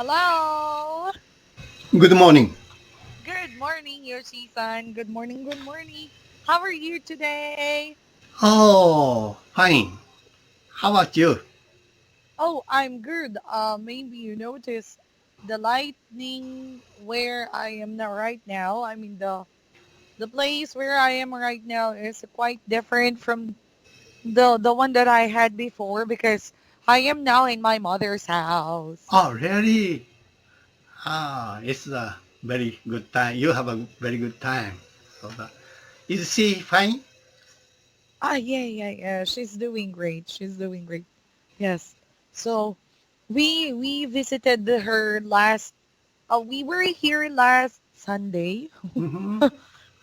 Hello. Good morning. Good morning, Yoshi-san. Good morning. Good morning. How are you today? Oh, fine. How about you? Oh, I'm good. Maybe you noticed the lightning where I am now right now. I mean the place where I am right now is quite different from the one that I had before because I am now in my mother's house. Oh, really? It's a very good time. You have a very good time. Is she fine? Yeah. She's doing great. She's doing great. Yes. So we visited her last we were here last Sunday. Mm-hmm.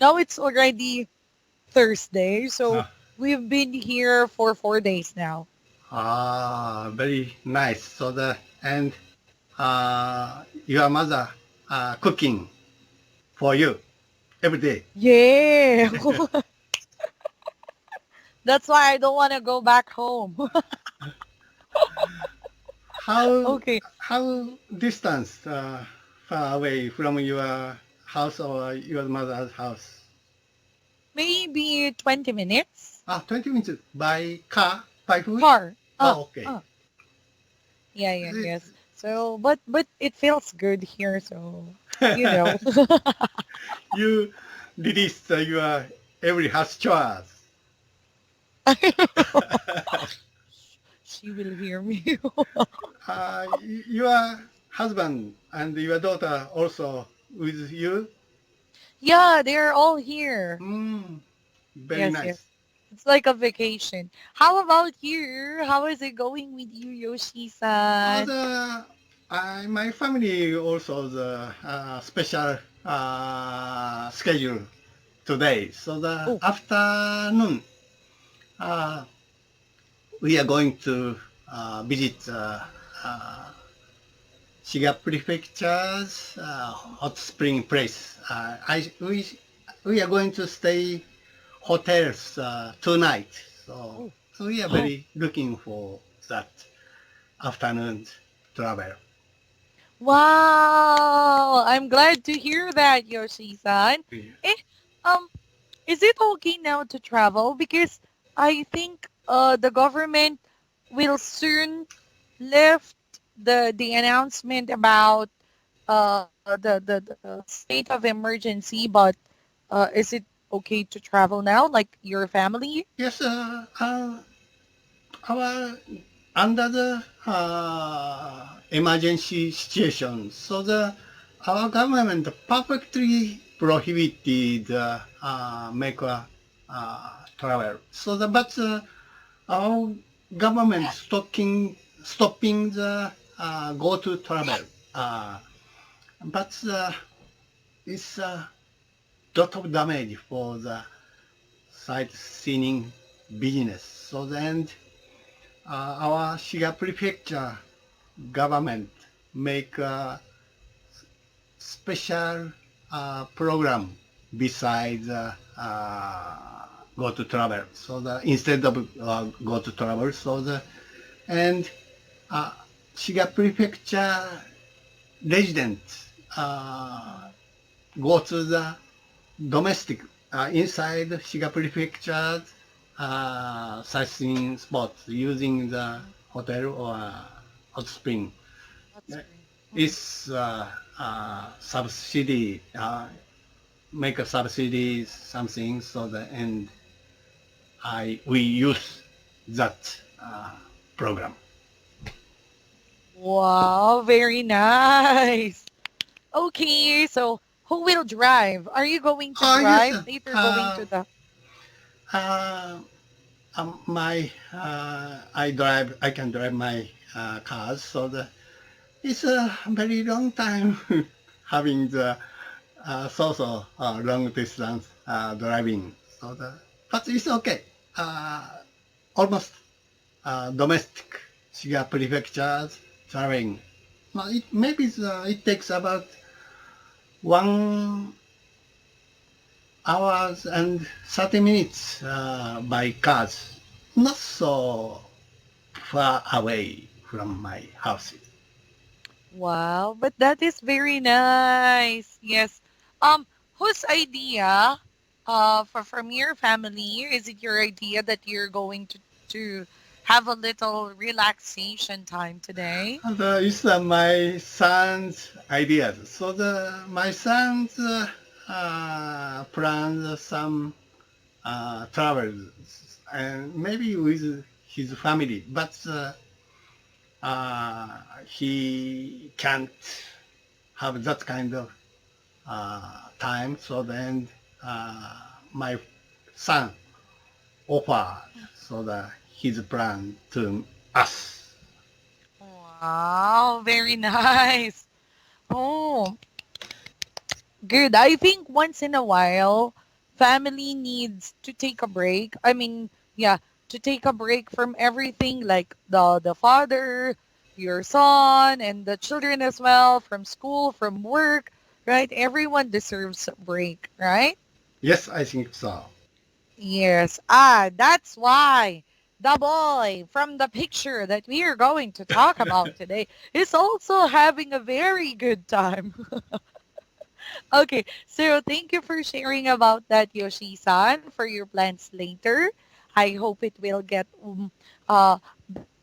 Now it's already Thursday, so Uh, we've been here for 4 days now. Very nice. And your mother cooking for you every day. Yeah. That's why I don't want to go back home. How Okay. how distance far away from your house or your mother's house? Maybe 20 minutes. 20 minutes by car, by foot? Car. Oh, okay. Yeah, yes. So but it feels good here, so you know. You release your every house chores. She will hear me. Your husband and your daughter also with you? Yeah, they're all here. Mm, very Yes. nice. It's like a vacation. How about you? How is it going with you, Yoshi-san? My family also the special schedule today. So the Oh, afternoon, uh, we are going to visit Shiga Prefecture's hot spring place. We are going to stay hotels tonight. So, oh, so we are oh. very looking for that afternoon travel. Wow. I'm glad to hear that, Yoshi-san. Yeah. Eh, um, is it okay now to travel? Because I think the government will soon lift the announcement about the state of emergency, but is it okay to travel now, like your family? Yes, our under the emergency situation, so the our government perfectly prohibited make a travel. But our government stopping the go to travel. Uh, but it's a lot of damage for the sightseeing business. So then our Shiga prefecture government make a special program besides go to travel. Instead of go to travel, and uh, Shiga prefecture residents go to the domestic inside Shiga prefecture sightseeing spots using the hotel or hot spring. Hot spring. Mhm. It's subsidy, make a subsidy something so the and we use that program. Wow, very nice. Okay, so who will drive? Are you going to Yes, drive later going to the uh, my I can drive my cars, it's a very long time having the long distance driving. But it's okay. Almost domestic Shiga prefectures traveling. No, it takes about 1 hours and 30 minutes by cars. Not so far away from my house. Wow, but that is very nice. Yes. Whose idea, from your family, is it your idea that you're going to have a little relaxation time today? And it's my son's ideas. So my son's plans some travels and maybe with his family, but he can't have that kind of time. So then my son offered so that his plan to us. Wow, very nice. Oh, good. I think once in a while, family needs to take a break. I mean, yeah, to take a break from everything, like the father, your son, and the children as well, from school, from work, right? Everyone deserves a break, right? Yes, I think so. Yes. That's why the boy from the picture that we are going to talk about today is also having a very good time. Okay, so thank you for sharing about that, Yoshi-san, for your plans later. I hope it will get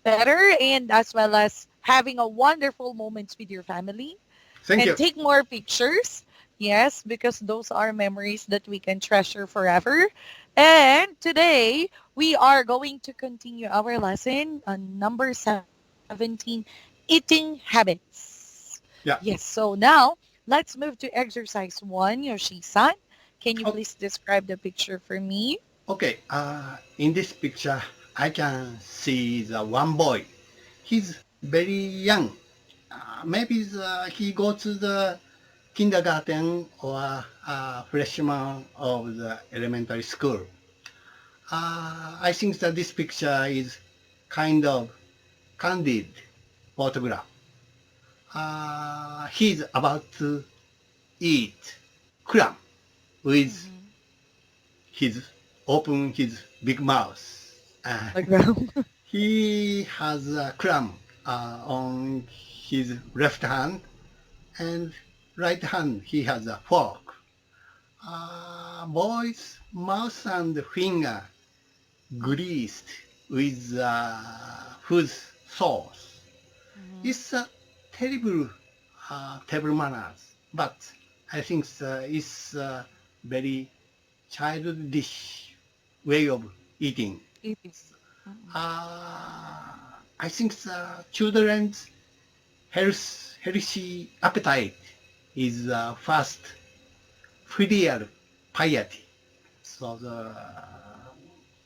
better and as well as having a wonderful moments with your family Thank and you. take more pictures. Yes, because those are memories that we can treasure forever. And today we are going to continue our lesson on number 17, eating habits. Yes, Yeah. so now let's move to exercise one, Yoshi-san. Can you Oh, please describe the picture for me? okay. In this picture, I can see the one boy. He's very young. Maybe he go to the kindergarten or freshman of the elementary school. I think that this picture is kind of candid photograph. He's about to eat crumb with Mm-hmm. his open his big mouth. Uh, Like that. he has a crumb on his left hand and right hand he has a fork. Boy's mouth and finger greased with food sauce. Mm-hmm. It's a terrible table manners, but I think it's a very childish way of eating. Eating. Mm-hmm. I think the children's healthy appetite is the first filial piety. So the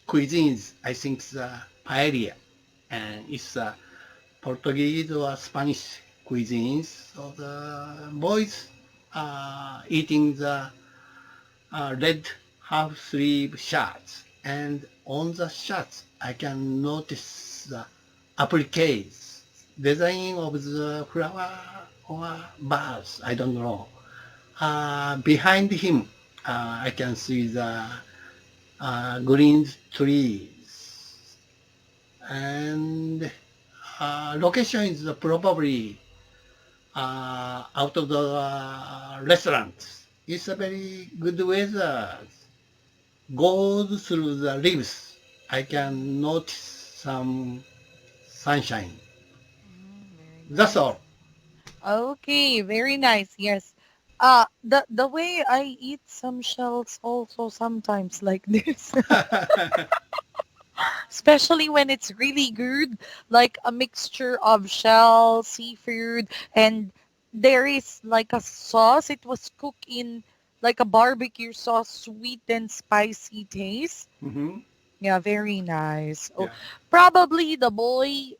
cuisines, I think the paella, and it's a Portuguese or Spanish cuisines. So the boys are eating the red half sleeve shirts, and on the shirts I can notice the appliques, design of the flower or birds. I don't know. Behind him, I can see the green trees, and location is probably out of the restaurant. It's a very good weather. Goes through the leaves. I can notice some sunshine. Very That's nice. all. Okay, very nice. Yes. The way I eat some shells also sometimes like this, especially when it's really good, like a mixture of shell, seafood, and there is like a sauce. It was cooked in like a barbecue sauce, sweet and spicy taste. Hmm. Yeah, very nice. Oh, Yeah, probably the boy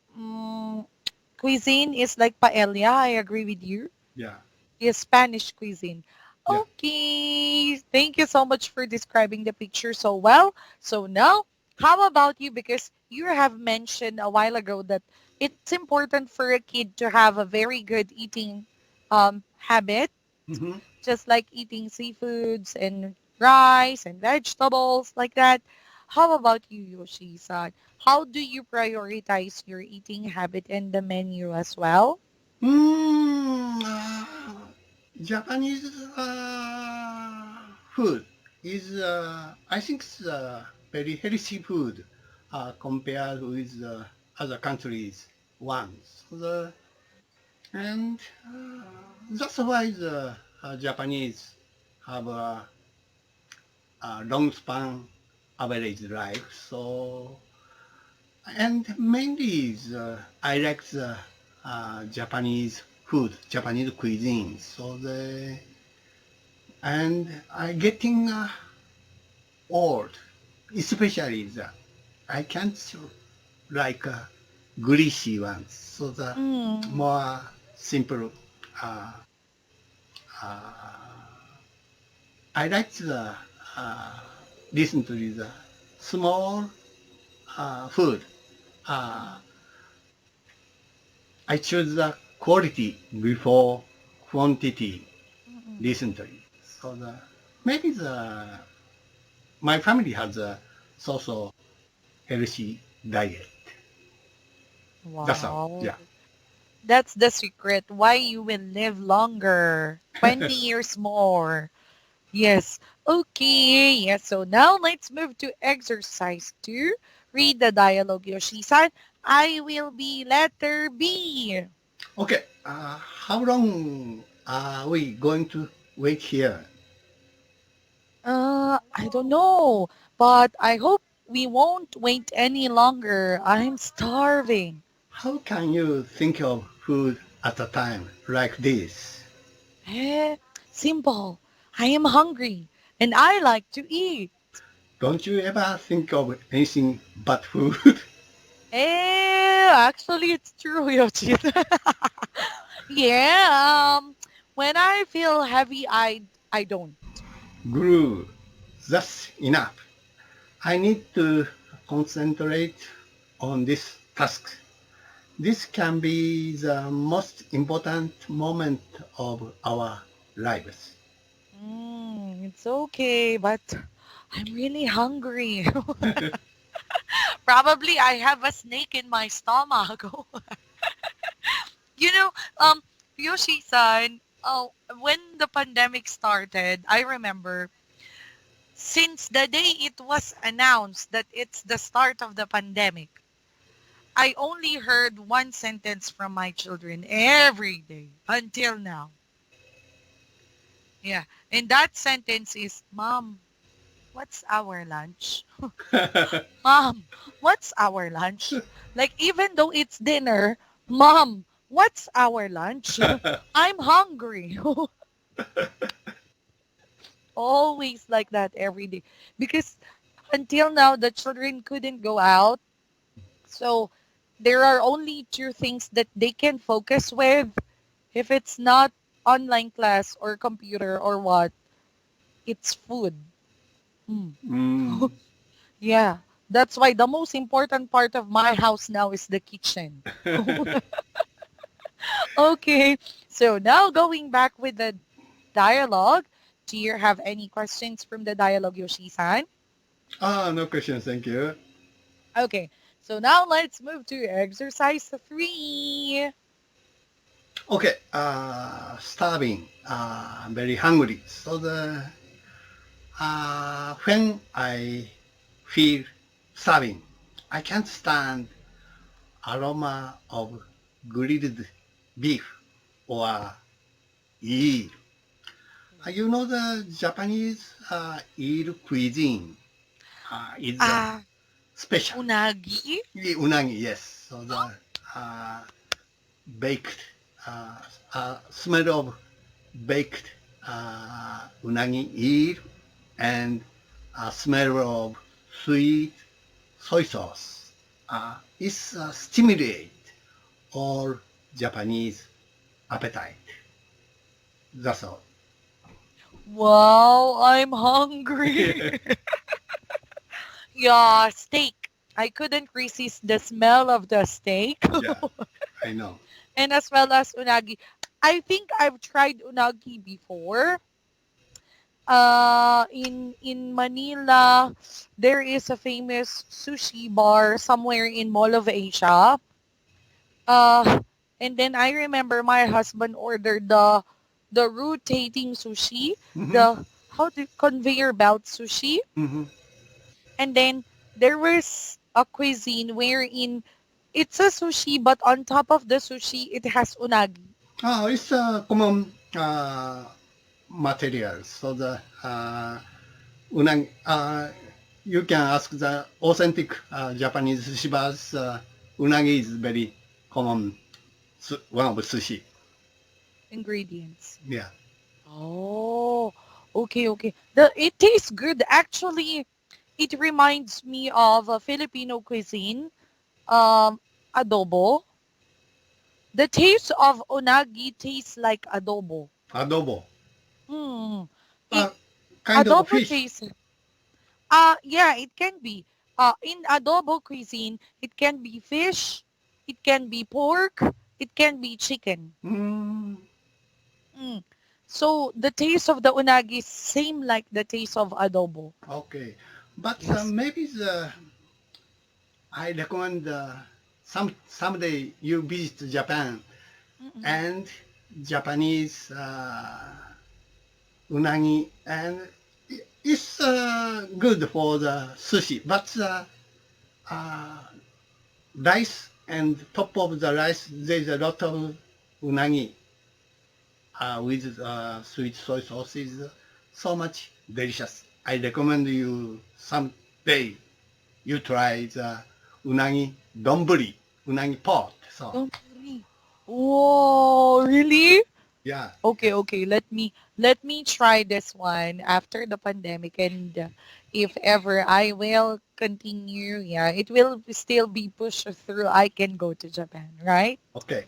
cuisine is like paella. I agree with you. yeah, Yes, Spanish cuisine. yeah. Okay, thank you so much for describing the picture so well. So now, how about you? Because you have mentioned a while ago that it's important for a kid to have a very good eating habit, Hmm. just like eating seafoods and rice and vegetables like that. How about you, Yoshi-san? How do you prioritize your eating habit and the menu as well? Japanese food is, I think, it's very healthy food compared with other countries' ones. And that's why the Japanese have a long span average life. So, and mainly I like the Japanese food, Japanese cuisine. So and I getting old, especially the I can't like greasy ones. So the Mm. more simple. Uh, uh, I like the uh, listen to the small food. Uh, I choose the quality before quantity Mm-mm. recently. So maybe my family has a so healthy diet. That's all. Wow. Yeah. That's the secret why you will live longer. 20 years more. Yes. Okay. Yes. So now let's move to exercise 2. Read the dialogue, Yoshi-san. I will be letter B. Okay. How long are we going to wait here? I don't know, but I hope we won't wait any longer. I'm starving. How can you think of food at a time like this? Eh, simple. I am hungry and I like to eat. Don't you ever think of anything but food? Actually, it's true, Yoshi. Yeah, when I feel heavy, I don't. Guru, that's enough. I need to concentrate on this task. This can be the most important moment of our lives. It's okay, but I'm really hungry. Probably I have a snake in my stomach. You know, um, Yoshi-san, when the pandemic started, I remember since the day it was announced that it's the start of the pandemic, I only heard one sentence from my children every day until now. Yeah. And that sentence is, Mom, what's our lunch? Mom, what's our lunch? Like, even though it's dinner, Mom, what's our lunch? I'm hungry. Always like that every day. Because until now, the children couldn't go out. So there are only two things that they can focus with. If it's not online class or computer or what, it's food. Mm. Mm. Yeah. That's why the most important part of my house now is the kitchen. Okay. So now going back with the dialogue, do you have any questions from the dialogue, Yoshi-san? No questions, thank you. Okay. So now let's move to exercise 3. Okay, starving, very hungry. So when I feel starving, I can't stand aroma of grilled beef or eel. You know the Japanese eel cuisine is Ah, special. unagi? Unagi, yes. So the uh, baked, uh, smell of baked unagi eel and smell of sweet soy sauce is stimulate all Japanese appetite. That's all. Wow, I'm hungry. Yeah, Yeah, steak. I couldn't resist the smell of the steak. I know. And as well as unagi. I think I've tried unagi before. In Manila, there is a famous sushi bar somewhere in Mall of Asia. Uh, And then I remember my husband ordered the rotating sushi, Mm-hmm. the how the conveyor belt sushi. Mm-hmm. And then there was a cuisine wherein it's a sushi, but on top of the sushi, it has unagi. It's a common material. So the unagi, you can ask the authentic Japanese sushi bars. Unagi is very common one of sushi. Ingredients. Yeah. Oh, okay, okay. It tastes good. Actually, it reminds me of a Filipino cuisine, um, adobo. The taste of unagi tastes like adobo. Adobo. Hmm. It Uh, kind of adobo fish. tastes. Yeah, it can be. In adobo cuisine, it can be fish, it can be pork, it can be chicken. Mm, Mm. So the taste of the unagi is same like the taste of adobo. okay. But Yes. maybe I recommend someday you visit Japan Mm-mm. and Japanese unagi, and it's good for the sushi. But the uh, rice and top of the rice, there's a lot of unagi with sweet soy sauce is so much delicious. I recommend you someday you try the unagi donburi, unagi pot. So Don't worry. Oh, really? yeah, Okay, yes. okay. Let me try this one after the pandemic, and if ever I will continue, yeah, it will still be pushed through. I can go to Japan, right? Okay.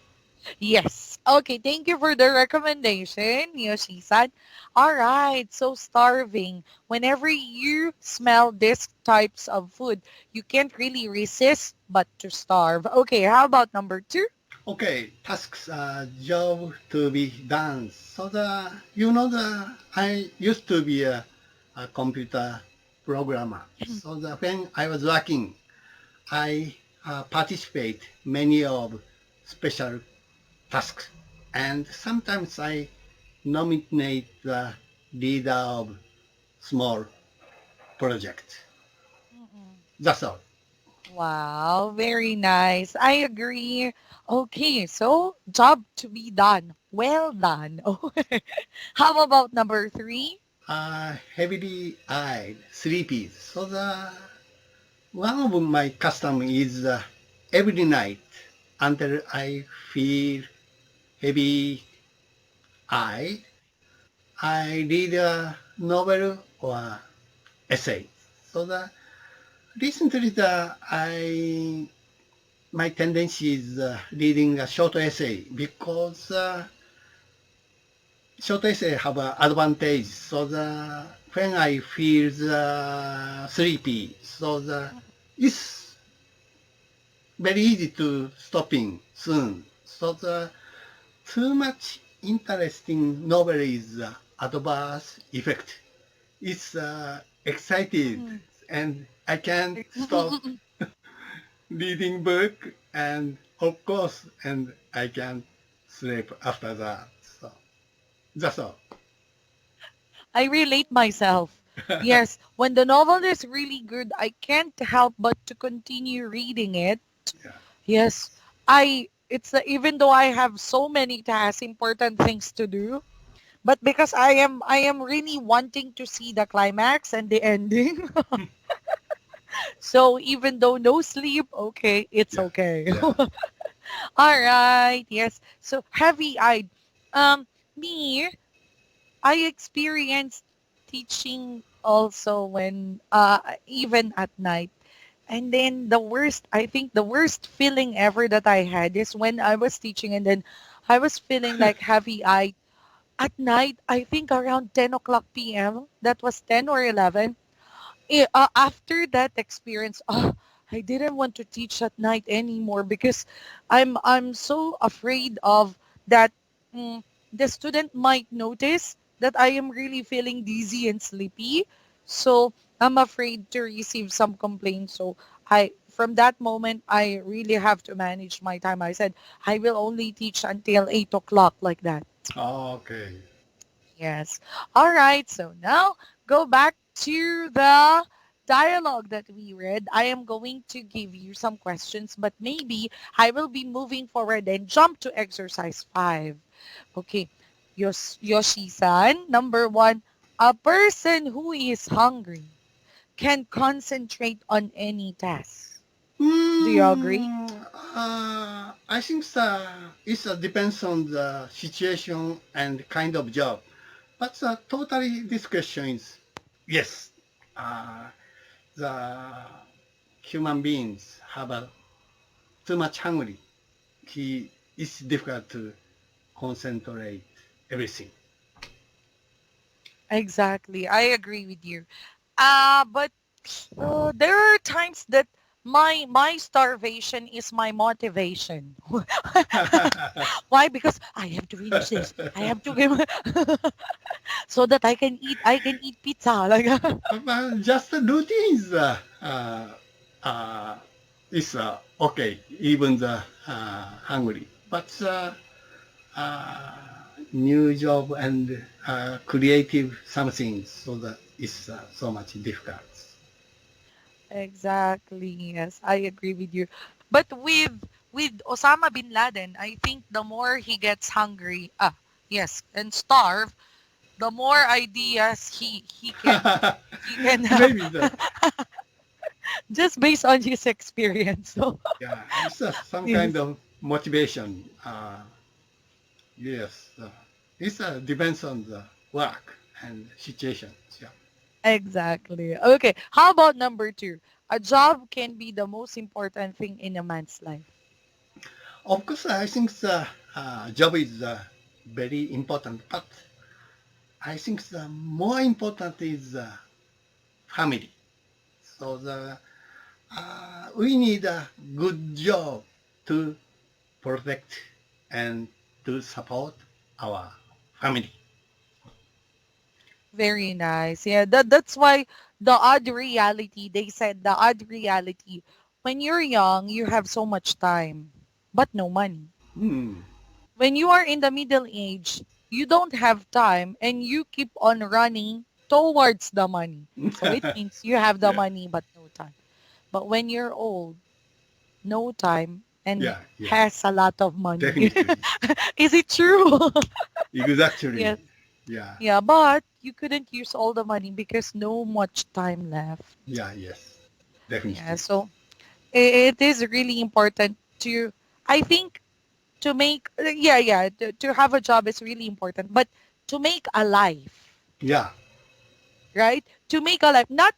Yes. Okay, thank you for the recommendation, Yoshi-san. All right, so starving. Whenever you smell these types of food, you can't really resist but to starve. Okay, how about number two? Okay, tasks job to be done. So I used to be a computer programmer. So when I was working, I participate many of special tasks, and sometimes I nominate the leader of small project. Mm-mm. That's all. Wow, very nice. I agree. Okay, so job to be done. Well done. How about number three? Heavily eyed, sleepy. So the one of my custom is every night until I feel heavy eyed, I read a novel or essay. So the recently I my tendency is reading a short essay because short essay have an advantage. So the when I feel sleepy, so it's very easy to stopping soon. So the too much interesting novel is adverse effect. It's excited Mm-mm. and I can't stop reading book and of course and I can sleep after that. So that's all. I relate myself. Yes, when the novel is really good, I can't help but to continue reading it. Yeah. Yes, even though I have so many tasks, important things to do, but because I am really wanting to see the climax and the ending. So even though no sleep, okay, it's Yeah. okay. Yeah. All right, yes. So heavy-eyed. Um, Me, I experienced teaching also when even at night. And then I think the worst feeling ever that I had is when I was teaching and then I was feeling like heavy-eyed at night, I think around 10 o'clock p.m. That was 10 or 11. After that experience, I didn't want to teach at night anymore because I'm so afraid of that mm, the student might notice that I am really feeling dizzy and sleepy. So I'm afraid to receive some complaints. So from that moment, I really have to manage my time. I said, I will only teach until 8 o'clock like that. Okay. Yes. All right. So now go back to the dialogue that we read. I am going to give you some questions, but maybe I will be moving forward and jump to exercise 5. Okay. Yoshi-san, number 1, a person who is hungry can concentrate on any task. Do you agree? Hmm. I think it depends on the situation and kind of job. But totally this question is yes. Uh, the human beings have too much hungry. It's difficult to concentrate everything. Exactly. I agree with you. But there are times that my starvation is my motivation. Why? Because I have to finish this. I have to give so that I can eat pizza. Like But just the routine uh, is okay, even the hungry. But uh, new job and creative something, so that is so much difficult. exactly. Yes, I agree with you. But with Osama bin Laden, I think the more he gets hungry, yes, and starve, the more ideas he can have Maybe the just based on his experience. So yeah, it's some kind yes, of motivation. Yes, it depends on the work and situation. Yeah. exactly. Okay, how about number 2? A job can be the most important thing in a man's life. Of course, I think the job is very important, but I think the more important is family. So we need a good job to protect and to support our family. Very nice. Yeah, that's why the odd reality, they said the odd reality, when you're young, you have so much time, but no money. Hmm. When you are in the middle age, you don't have time and you keep on running towards the money. So it means you have the Yeah, money but no time. But when you're old, no time and yeah, yeah, has a lot of money. definitely. Is it true? Exactly. Yes. Yeah, Yeah, but you couldn't use all the money because no much time left. yeah, yes, Yeah, definitely. so it is really important to, I think, to make, yeah, to have a job is really important, but to make a life, Yeah, right? To make a life, not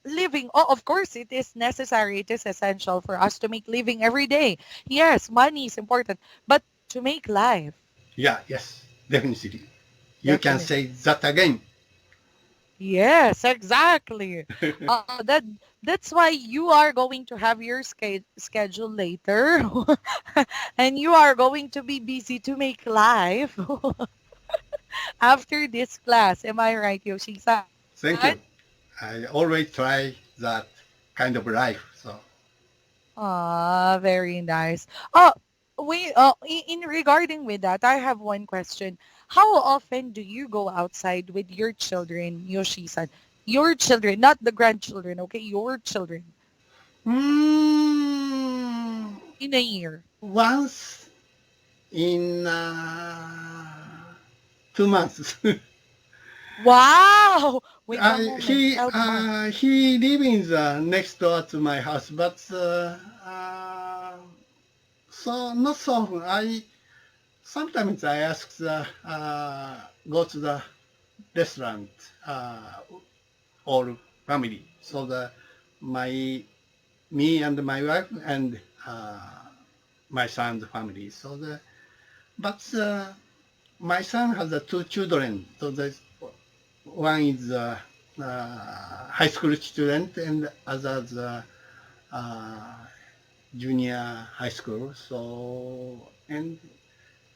living. Oh, of course, it is necessary. It is essential for us to make living every day. Yes, money is important, but to make life, yeah, yes, definitely. You can say definitely. that again. Yes, exactly. That's why you are going to have your schedule later, and you are going to be busy to make life after this class. Am I right, Yoshi-san? Thank you. I always try that kind of life. So, Ah, very nice. Oh, wait, in regarding with that, I have one question. How often do you go outside with your children, Yoshi-san? Your children, not the grandchildren, okay? Your children mm, in a year. once in 2 months. Wow! Wait one moment. He 12 months. he lives in the next door to my house, but so not so often. I sometimes I ask the go to the restaurant or family. So my me and my wife and my son's family. But my son has 2 children. So one is high school student and other is uh, junior high school. So and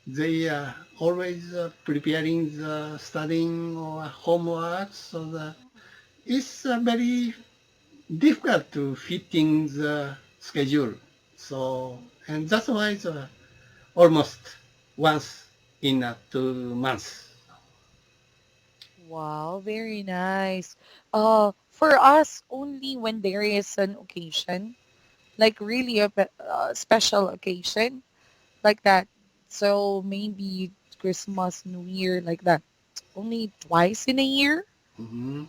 they are always preparing the studying or homework. It's very difficult to fit in the schedule. So, and that's why it's almost once in 2 months. Wow, very nice. For us, only when there is an occasion, like really a special occasion like that. So maybe Christmas, New Year, like that. Only twice in a year. Hmm.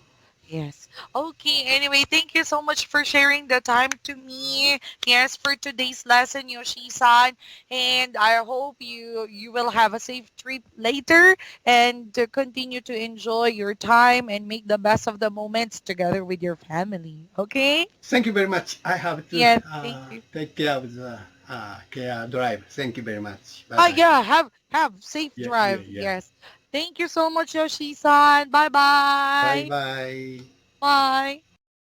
Yes. Okay. Anyway, thank you so much for sharing the time to me. Yes, for today's lesson, Yoshi-san. And I hope you will have a safe trip later and to continue to enjoy your time and make the best of the moments together with your family. Okay? Thank you very much. I have to Yes. Thank you. take care of the care drive. Thank you very much. Bye Ah, bye. yeah. Have safe Yeah, yeah, drive. yeah. Yes. Thank you so much, Yoshi-san. Bye Bye-bye. bye. Bye.